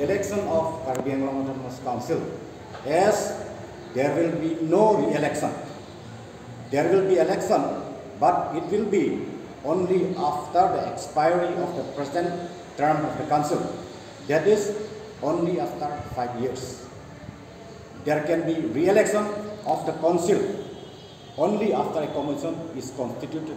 election of Karbi Anglong Autonomous Council, as there will be no re-election. There will be election, but it will be only after the expiry of the present term of the council. That is only after 5 years. There can be re-election of the council only after a commission is constituted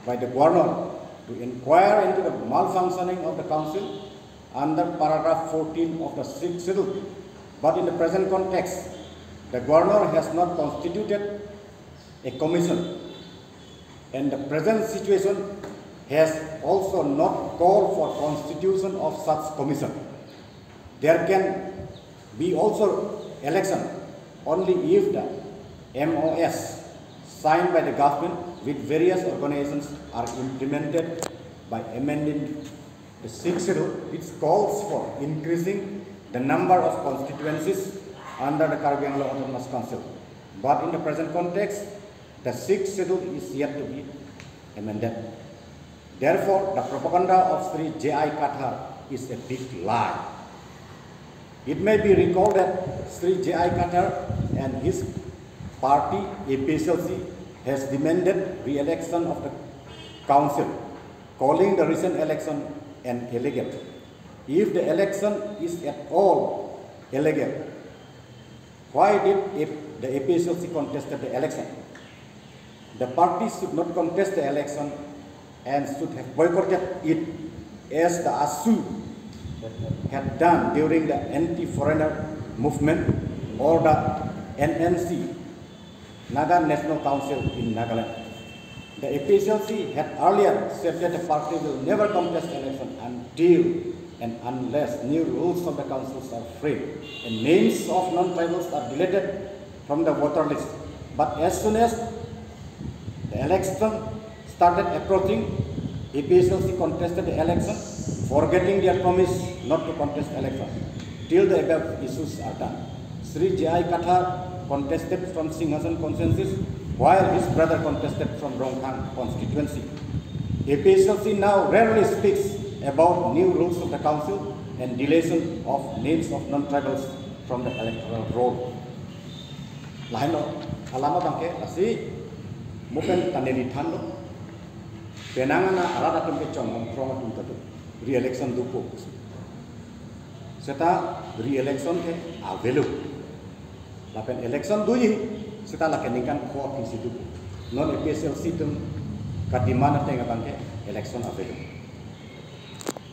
by the governor to inquire into the malfunctioning of the council under paragraph 14 of the 6th schedule. But in the present context, the governor has not constituted a commission, and the present situation has also not called for constitution of such commission. There can be also election only if the MOS signed by the government with various organizations are implemented by amending the 6th schedule, which calls for increasing the number of constituencies under the Karbi Anglong Autonomous Council. But in the present context, the 6th schedule is yet to be amended. Therefore, the propaganda of Sri J.I. Kathar is a big lie. It may be recalled that Sri J.I. Kathar and his party, APSLC, has demanded re-election of the council, calling the recent election an illegal. If the election is at all illegal, why did the APSLC contested the election? The party should not contest the election and should have boycotted it as the ASU had done during the anti-foreigner movement or the NNC, Naga National Council in Nagaland. The APSLC had earlier said that the party will never contest the election until and unless new rules of the councils are framed and names of non-tribals are deleted from the voter list. But as soon as the election started approaching, APSLC contested the election, forgetting their promise not to contest the election till the above issues are done. Sri J.I. Kathar contested from Singhasan consensus, while his brother contested from Rongkhang constituency. APSLC now rarely speaks about new rules of the council and deletion of names of non-tribals from the electoral roll. Lahino, alama bangke asi mungkin taneli thando penangana arada tempe chong from tuntatu re-election dupo. Seta re-election ke avelu. Lapen election dui seta lakeninkan ko ofisi dupo. Non APSLC tum kadimana tenga bangke election avelu.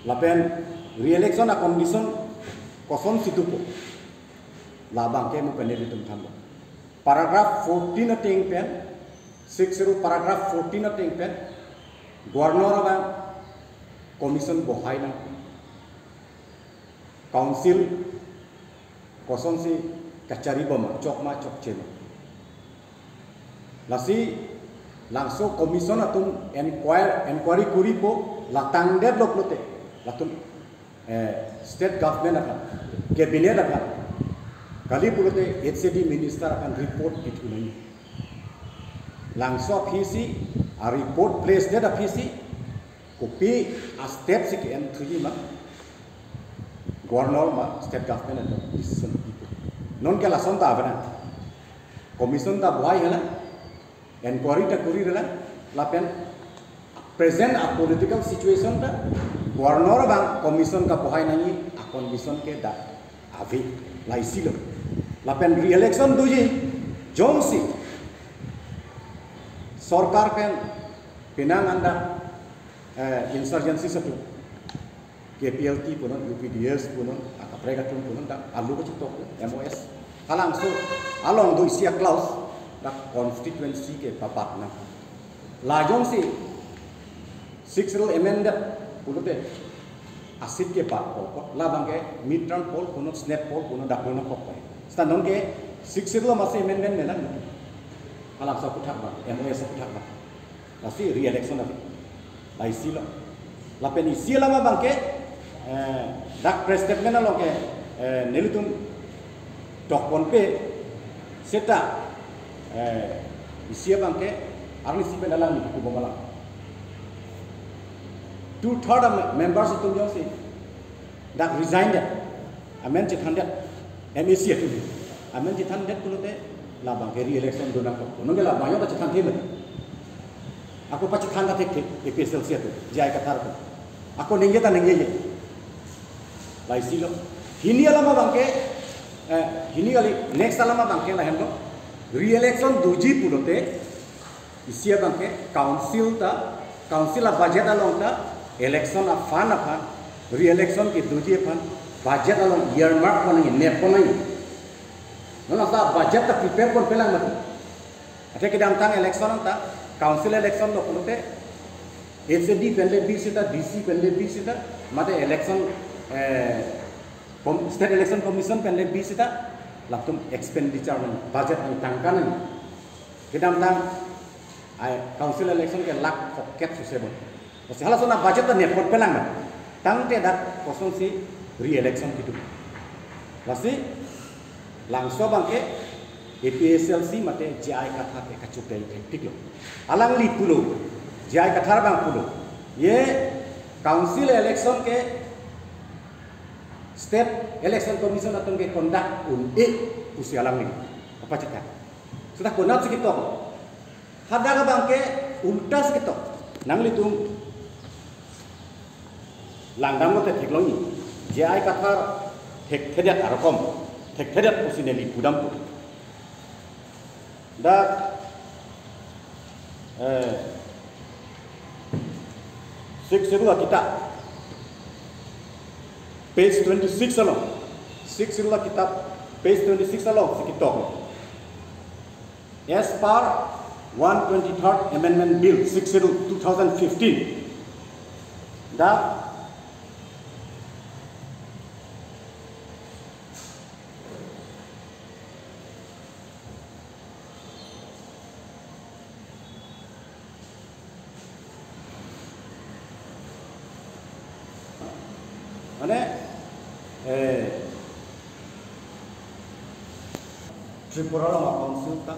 Lapen re-election a condition koson situpo. Labang ke mungkin ini tum thando. Paragraph 14 ating pen 60 paragraph 14 ating pen Governor bang commission bohai na council koson si kacari bama cok cema lasi langsung commission atum inquiry kuri po latang deadlock lote latum state government akan cabinet akan kali pulote HCD minister akan report itu nani langsung PC a report place dia da PC kopi a step sik and three ma governor ma state government ada decision itu non kala sonta abana commission da boy hala inquiry ta kuri rela lapen present a political situation da governor bang commission ka boy nani a condition ke da avi laisilo lapen re-election duji jongsi सरकार पेन पिनांग अंदा insurgency satu KPLT punon UPDS punon akaprega tun punon da alu ko chitok MOS halang so along do isia clause da constituency ke papat na lajong si sixth amended pulote asit ke pat ko labang ke midterm poll punon snap poll punon da punon ko sta non ke sixth masih amendment melang alam sa putak ba MOS sa putak ba kasi re-election na lai sila lapen isi lama bangke dak press statement na loke nelitum dokpon pe seta isi bangke arni sipe dalam ku bongala 2/3 members itu yo si dak resigned amen cithandet MAC itu amen cithandet kulute labang ke re-election dona ko nongge la bayo ta cithan the aku pa cithan ta tek APSLC itu jai kathar ko aku ningge ta ningge ye lai silo hini alama bangke hini kali next alama bangke la hendo re-election duji pulote isia bangke council a budget along ta election a fan re-election ki duji fan budget along earmark konang ne konang nona sa budget ta prepare kon pelang mati ate kidam tang election ta council election lo pulote HCD penle bisita DC penle bisita mate election state election commission penle bisita latum expenditure budget ni tangkan kidam tang council election ke lak pocket susebon pasti hala sona budget ta ne kon pelang mati tang te dak kosong si re-election gitu pasti langsung bangke APSLC mate jai katha ke kacukai tik lo alang li pulo jai kathar bang pulo ye council election ke state election commission atong ke conduct usi alang ni apa cakap sudah konat segitu hada ka bangke ulta segitu nang li tum langdam ko te thik lo ni jai kathar thek thedat arakom thek thedat usine li pudam pu da six seru kita page 26 along six seru kita page 26 along sekitok as per 123rd amendment bill 6 seru 2015 da Tripura lo council ta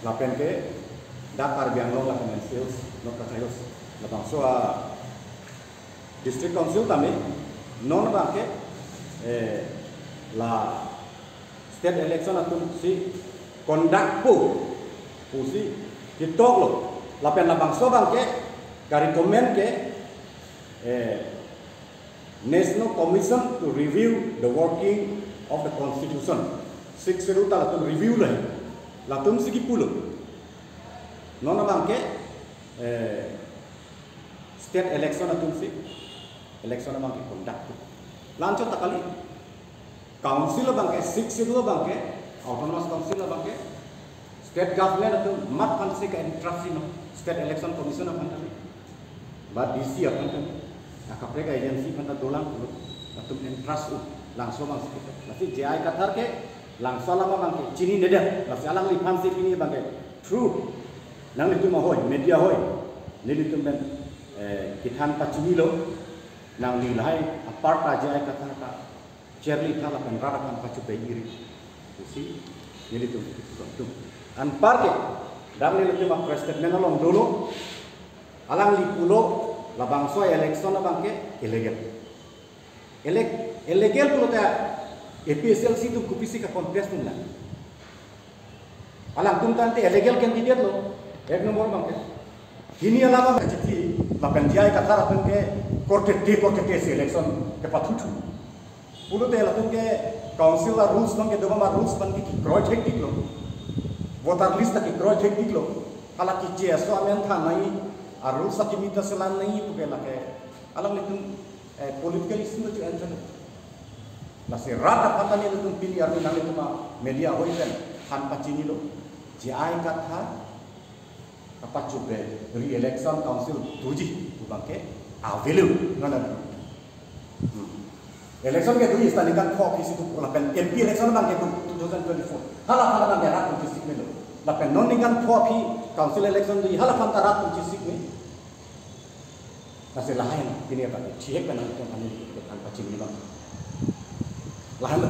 lapen ke Dakar biang lo lapen sales lo katayos la bangso district council tami non bangke la state election atun si conduct pu si kitok lo lapen la bangso bangke gari comment ke National Commission to review the working of the Constitution. 6 seru ta latum review lah. Latum sigi pulo. Nona bangke state election atum si election bangke conduct. Lancho takali council bangke 6 seru bangke autonomous council bangke state government atum mat pansi ka interest no state election commission apan tadi. Ba DC apan tadi. Akapreka agensi panta dolang pulo atum interest langsung masuk kita. Nanti JI kathar ke langsung lama bangke cini neda. Nanti alang lipan si ini bangke true. Nang itu mah hoy media hoy. Nili itu ben kitan pacini lo. Nang nilai aparta JI kathar ka cherli thala penrara kan pacu iri. Usi nili itu itu. Anpar ke dang nili itu mah president menalong dulu. Alang lipulo labangso election na bangke illegal pulo ta APSLC tu kupisi ka contest nila alang tum tante illegal candidate lo ek nomor bangke hini alama chithi lapan jai ka thara ke korte election ke pathutu pulo te latum ke council la rules bangke doba ma rules bangke ki project diklo voter list ki project diklo hala ki je so amen tha nai arul sakimita selan nahi pukela ke alam itu political issue tu answer nasi rata patani itu pilih arti nang itu mah media hoy kan han pacini lo jai katha apa coba re-election council tuji tu bangke available ngana election ke tuji stanikan kok isi tu lapen MP election bangke 2024 hala bang darat tu sik melo lapen non ningan kok council election tu hala pantara tu sik me nasi lain ini apa? Cihek kan itu kan pacing ni bang. Lain